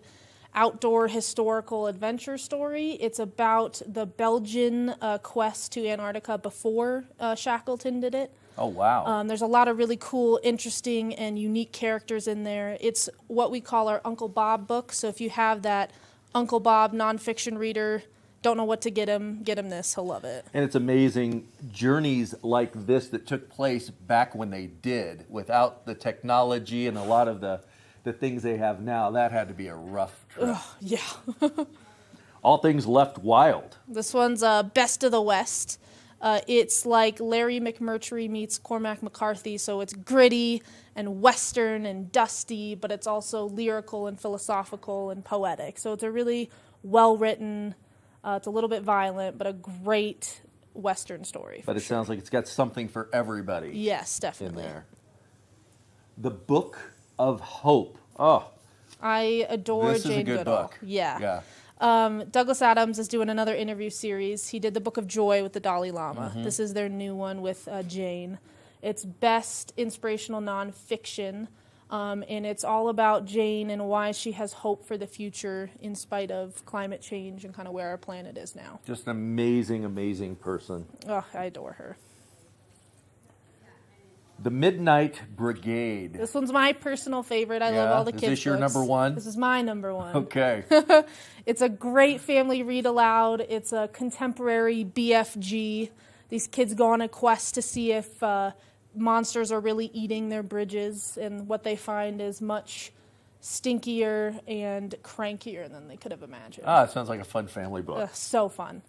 outdoor historical adventure story. It's about the Belgian quest to Antarctica before Shackleton did it. Oh, wow. There's a lot of really cool, interesting, and unique characters in there. It's what we call our Uncle Bob book. So if you have that Uncle Bob nonfiction reader, don't know what to get him this. He'll love it. And it's amazing journeys like this that took place back when they did, without the technology and a lot of the things they have now. That had to be a rough trip. Yeah. All Things Left Wild. This one's Best of the West. It's like Larry McMurtry meets Cormac McCarthy, so it's gritty and western and dusty, but it's also lyrical and philosophical and poetic. So it's a really well-written, it's a little bit violent, but a great western story. But it sounds like it's got something for everybody. Yes, definitely. In there. The Book of Hope. Oh. I adore This is a Jane good Goodall. book. Yeah. Yeah. Douglas Adams is doing another interview series. He did the Book of Joy with the Dalai Lama. Mhm. This is their new one with Jane. It's best inspirational nonfiction, and it's all about Jane and why she has hope for the future in spite of climate change and kind of where our planet is now. Just an amazing, amazing person. Oh, I adore her. The Midnight Brigade. This one's my personal favorite. I love all the kids' Is this your books. number one? This is my number one. Okay. It's a great family read aloud. It's a contemporary BFG. These kids go on a quest to see if monsters are really eating their bridges, and what they find is much stinkier and crankier than they could have imagined. Ah, it sounds like a fun family book. So fun.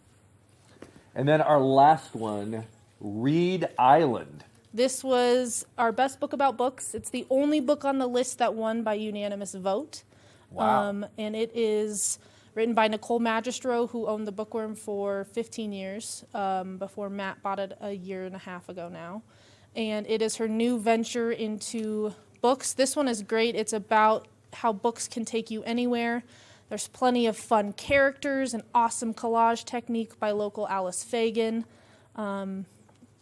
And then our last one, Reed Island. This was our best book about books. It's the only book on the list that won by unanimous vote. Wow. And it is written by Nicole Magistro, who owned the Bookworm for 15 years, before Matt bought it a year and a half ago now. And it is her new venture into books. This one is great. It's about how books can take you anywhere. There's plenty of fun characters and awesome collage technique by local Alice Fagan.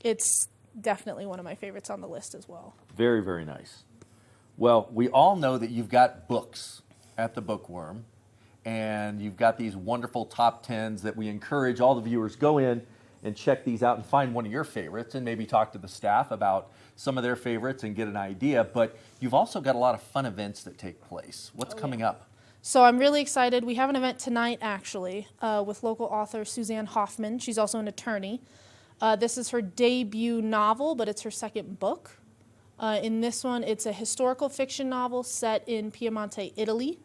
It's definitely one of my favorites on the list as well. Very, very nice. Well, we all know that you've got books at the Bookworm, and you've got these wonderful top 10s that we encourage all the viewers go in and check these out and find one of your favorites and maybe talk to the staff about some of their favorites and get an idea. But you've also got a lot of fun events that take place. What's coming up? So I'm really excited. We have an event tonight, actually, with local author Suzanne Hoffman. She's also an attorney. This is her debut novel, but it's her second book. In this one, it's a historical fiction novel set in Piemonte, Italy,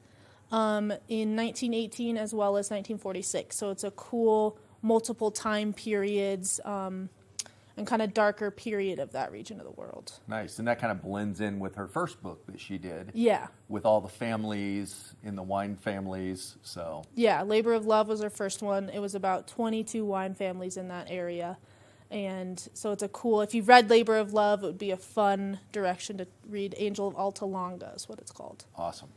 in 1918 as well as 1946. So it's a cool multiple time periods and kind of darker period of that region of the world. Nice. And that kind of blends in with her first book that she did. Yeah. With all the families in the wine families. So yeah, Labor of Love was her first one. It was about 22 wine families in that area. And so it's a cool, if you've read Labor of Love, it would be a fun direction to read. Angel of Alta Longa is what it's called. Awesome.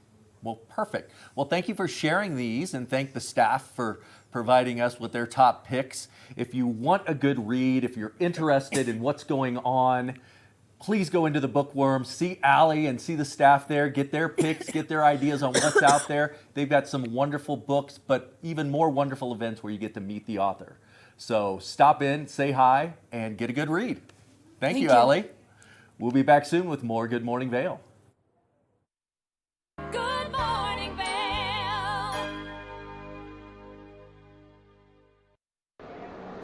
Well, perfect. Well, thank you for sharing these, and thank the staff for providing us with their top picks. If you want a good read, if you're interested in what's going on, please go into the Bookworm, see Allie and see the staff there, get their picks, get their ideas on what's out there. They've got some wonderful books, but even more wonderful events where you get to meet the author. So stop in, say hi, and get a good read. Thank you, Allie. We'll be back soon with more Good Morning Vail. Good morning, Vail.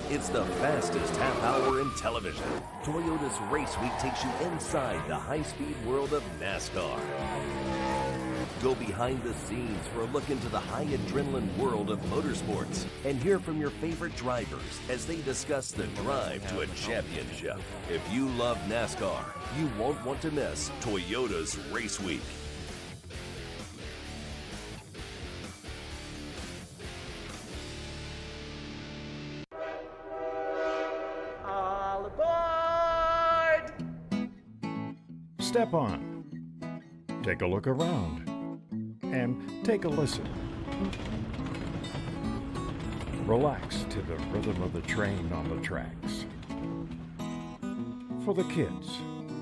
It's the fastest half hour in television. Toyota's Race Week takes you inside the high-speed world of NASCAR. Go behind the scenes for a look into the high adrenaline world of motorsports and hear from your favorite drivers as they discuss the drive to a championship. If you love NASCAR, you won't want to miss Toyota's Race Week. All aboard! Step on. Take a look around. And take a listen. Relax to the rhythm of the train on the tracks. For the kids,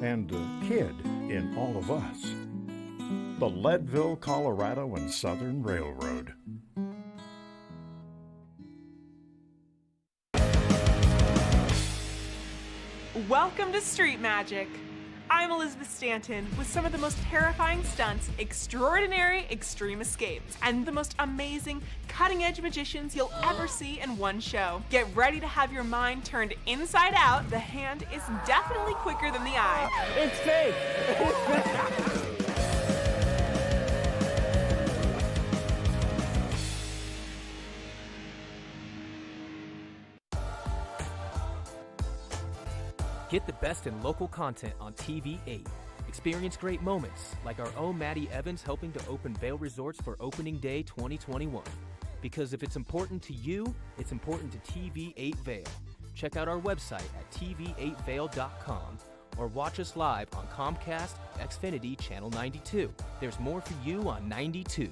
and the kid in all of us, the Leadville, Colorado and Southern Railroad. Welcome to Street Magic. I'm Elizabeth Stanton with some of the most terrifying stunts, extraordinary extreme escapes, and the most amazing cutting-edge magicians you'll ever see in one show. Get ready to have your mind turned inside out. The hand is definitely quicker than the eye. It's fake! Get the best in local content on TV8. Experience great moments, like our own Maddie Evans helping to open Vail Resorts for opening day 2021. Because if it's important to you, it's important to TV8 Vail. Check out our website at tv8vail.com or watch us live on Comcast, Xfinity Channel 92. There's more for you on 92.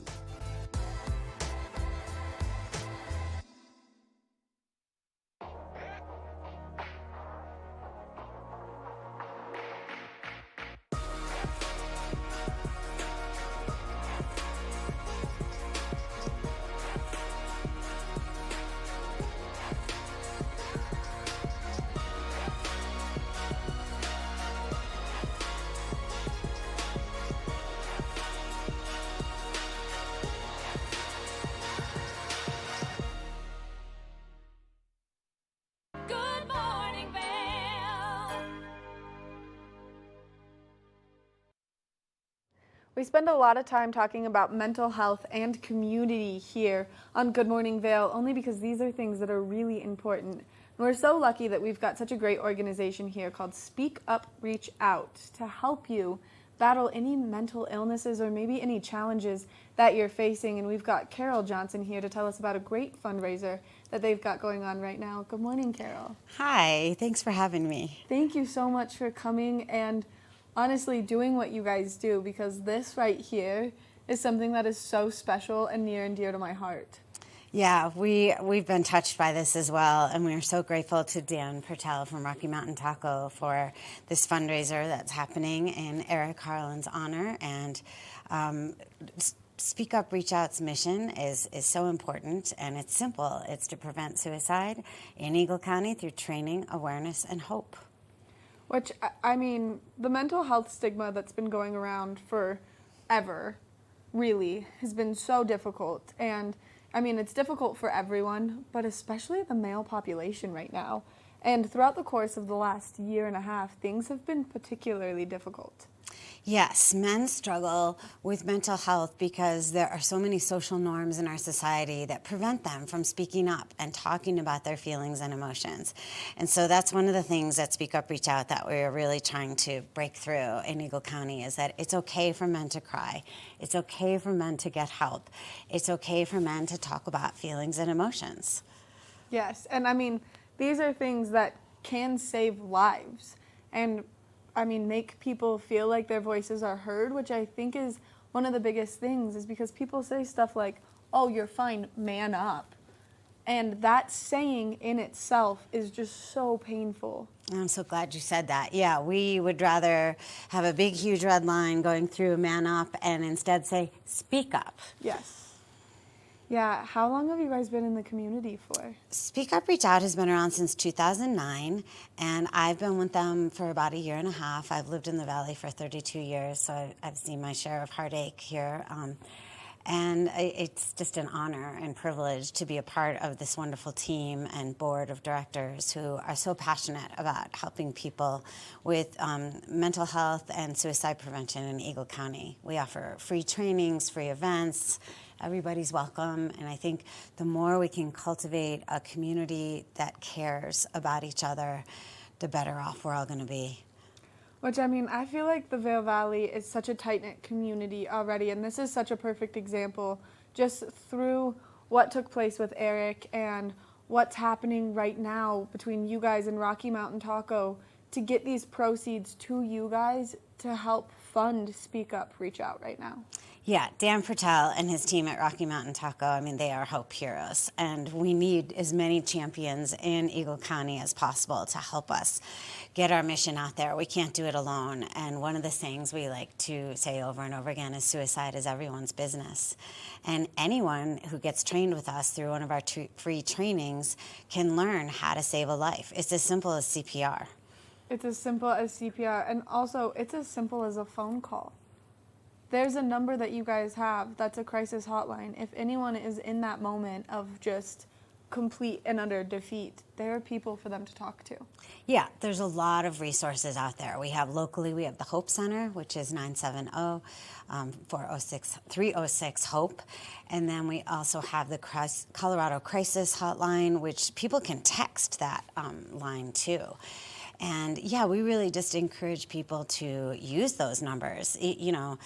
Good morning, Vail. We spend a lot of time talking about mental health and community here on Good Morning Vail, only because these are things that are really important. And we're so lucky that we've got such a great organization here called Speak Up, Reach Out to help you battle any mental illnesses or maybe any challenges that you're facing. And we've got Carol Johnson here to tell us about a great fundraiser that they've got going on right now. Good morning, Carol. Hi, thanks for having me. Thank you so much for coming and honestly doing what you guys do, because this right here is something that is so special and near and dear to my heart. Yeah, we've been touched by this as well, and we're so grateful to Dan Pertel from Rocky Mountain Taco for this fundraiser that's happening in Eric Harlan's honor. And Speak Up, Reach Out's mission is so important, and it's simple. It's to prevent suicide in Eagle County through training, awareness, and hope. Which, I mean, the mental health stigma that's been going around forever really has been so difficult. And I mean, it's difficult for everyone, but especially the male population right now. And throughout the course of the last year and a half, things have been particularly difficult. Yes, men struggle with mental health because there are so many social norms in our society that prevent them from speaking up and talking about their feelings and emotions. And so that's one of the things at Speak Up, Reach Out that we're really trying to break through in Eagle County, is that it's okay for men to cry. It's okay for men to get help. It's okay for men to talk about feelings and emotions. Yes, and I mean, these are things that can save lives. And I mean, make people feel like their voices are heard, which I think is one of the biggest things, is because people say stuff like, oh, you're fine, man up. And that saying in itself is just so painful. I'm so glad you said that. Yeah, we would rather have a big, huge red line going through man up and instead say, speak up. Yes. Yeah, how long have you guys been in the community for? Speak Up, Reach Out has been around since 2009, and I've been with them for about a year and a half. I've lived in the Valley for 32 years, so I've seen my share of heartache here. And it's just an honor and privilege to be a part of this wonderful team and board of directors who are so passionate about helping people with mental health and suicide prevention in Eagle County. We offer free trainings, free events. Everybody's welcome, and I think the more we can cultivate a community that cares about each other, the better off we're all going to be. Which, I mean, I feel like the Vail Valley is such a tight-knit community already, and this is such a perfect example just through what took place with Eric and what's happening right now between you guys and Rocky Mountain Taco to get these proceeds to you guys to help fund Speak Up, Reach Out right now. Yeah, Dan Pertel and his team at Rocky Mountain Taco, I mean, they are hope heroes, and we need as many champions in Eagle County as possible to help us get our mission out there. We can't do it alone, and one of the things we like to say over and over again is suicide is everyone's business. And anyone who gets trained with us through one of our free trainings can learn how to save a life. It's as simple as CPR. It's as simple as CPR, and also it's as simple as a phone call. There's a number that you guys have that's a crisis hotline. If anyone is in that moment of just complete and utter defeat, there are people for them to talk to. Yeah, there's a lot of resources out there. We have locally, we have the Hope Center, which is 970-306-HOPE. And then we also have the Colorado Crisis Hotline, which people can text that line too. And yeah, we really just encourage people to use those numbers. You know,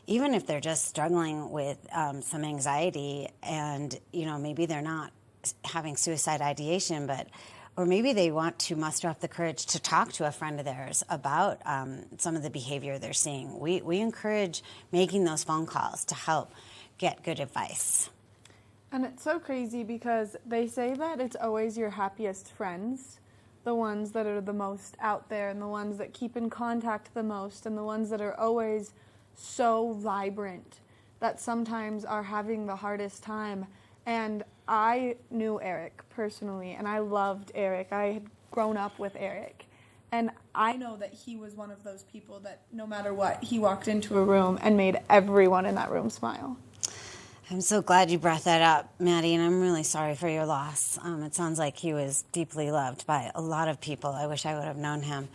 even if they're just struggling with some anxiety and, you know, maybe they're not having suicide ideation, but or maybe they want to muster up the courage to talk to a friend of theirs about some of the behavior they're seeing. We encourage making those phone calls to help get good advice. And it's so crazy because they say that it's always your happiest friends, the ones that are the most out there and the ones that keep in contact the most and the ones that are always so vibrant that sometimes are having the hardest time. And I knew Eric personally, and I loved Eric. I had grown up with Eric. And I know that he was one of those people that no matter what, he walked into a room and made everyone in that room smile. I'm so glad you brought that up, Maddie, and I'm really sorry for your loss. It sounds like he was deeply loved by a lot of people. I wish I would have known him.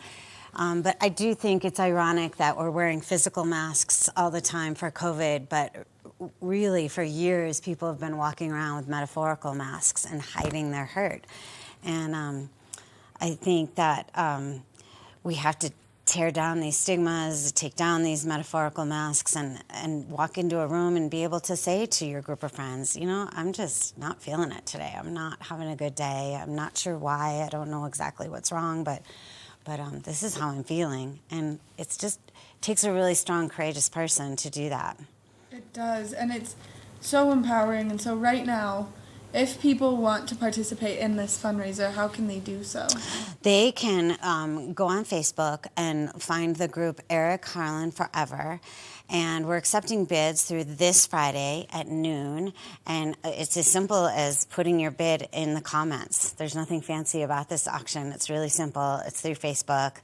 But I do think it's ironic that we're wearing physical masks all the time for COVID, but really for years people have been walking around with metaphorical masks and hiding their hurt. And I think that we have to tear down these stigmas, take down these metaphorical masks, and walk into a room and be able to say to your group of friends, you know, I'm just not feeling it today. I'm not having a good day. I'm not sure why. I don't know exactly what's wrong, but this is how I'm feeling. And it takes a really strong, courageous person to do that. It does, and it's so empowering. And so right now, if people want to participate in this fundraiser, how can they do so? They can go on Facebook and find the group Eric Harlan Forever. And we're accepting bids through this Friday at noon. And it's as simple as putting your bid in the comments. There's nothing fancy about this auction. It's really simple. It's through Facebook.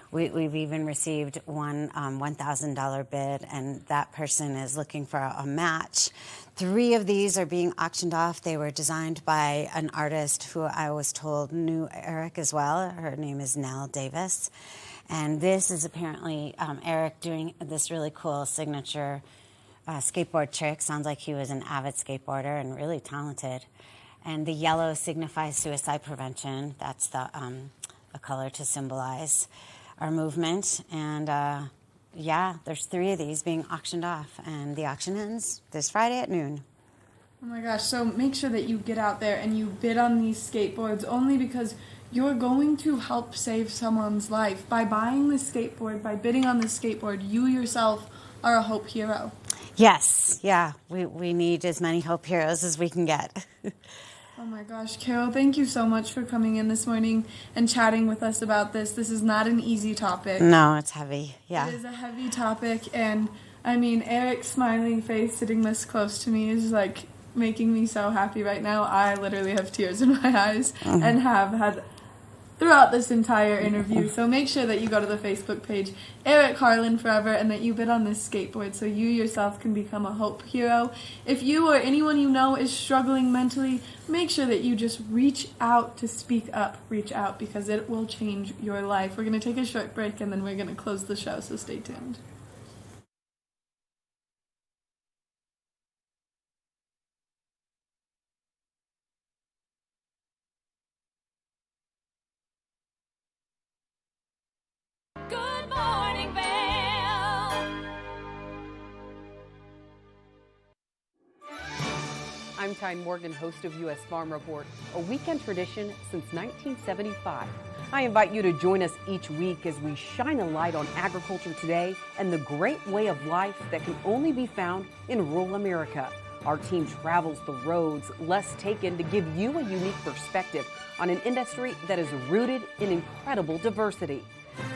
We've even received one $1,000 bid, and that person is looking for a match. 3 of these are being auctioned off. They were designed by an artist who I was told knew Eric as well. Her name is Nell Davis. And this is apparently Eric doing this really cool signature skateboard trick. Sounds like he was an avid skateboarder and really talented. And the yellow signifies suicide prevention. That's the a color to symbolize our movement. And yeah, there's 3 of these being auctioned off, and the auction ends this Friday at noon. Oh my gosh, so make sure that you get out there and you bid on these skateboards, only because you're going to help save someone's life. By buying this skateboard, by bidding on this skateboard, you yourself are a hope hero. Yes, yeah, we need as many hope heroes as we can get. Oh my gosh, Carol, thank you so much for coming in this morning and chatting with us about this. This is not an easy topic. No, it's heavy, yeah. It is a heavy topic, and I mean, Eric's smiling face sitting this close to me is like making me so happy right now. I literally have tears in my eyes and have had throughout this entire interview. So make sure that you go to the Facebook page, Eric Harlan Forever, and that you bid on this skateboard so you yourself can become a hope hero. If you or anyone you know is struggling mentally, make sure that you just reach out to speak up. Reach out, because it will change your life. We're going to take a short break, and then we're going to close the show, so stay tuned. Good morning, Vail. I'm Tyne Morgan, host of U.S. Farm Report, a weekend tradition since 1975. I invite you to join us each week as we shine a light on agriculture today and the great way of life that can only be found in rural America. Our team travels the roads less taken to give you a unique perspective on an industry that is rooted in incredible diversity.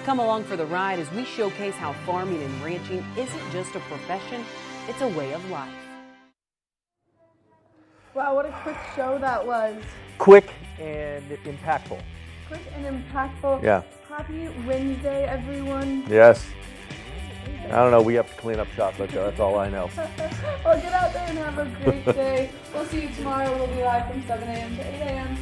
Come along for the ride as we showcase how farming and ranching isn't just a profession, it's a way of life. Wow, what a quick show that was. Quick and impactful. Quick and impactful. Yeah. Happy Wednesday, everyone. Yes. I don't know, we have to clean up shop, that's all I know. Well, get out there and have a great day. We'll see you tomorrow. We'll be live from 7 a.m. to 8 a.m.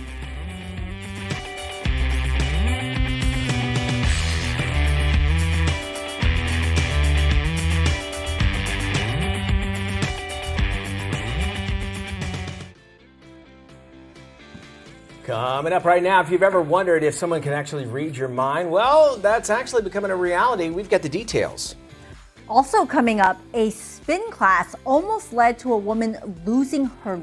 Coming up right now, if you've ever wondered if someone can actually read your mind, well, that's actually becoming a reality. We've got the details. Also coming up, a spin class almost led to a woman losing her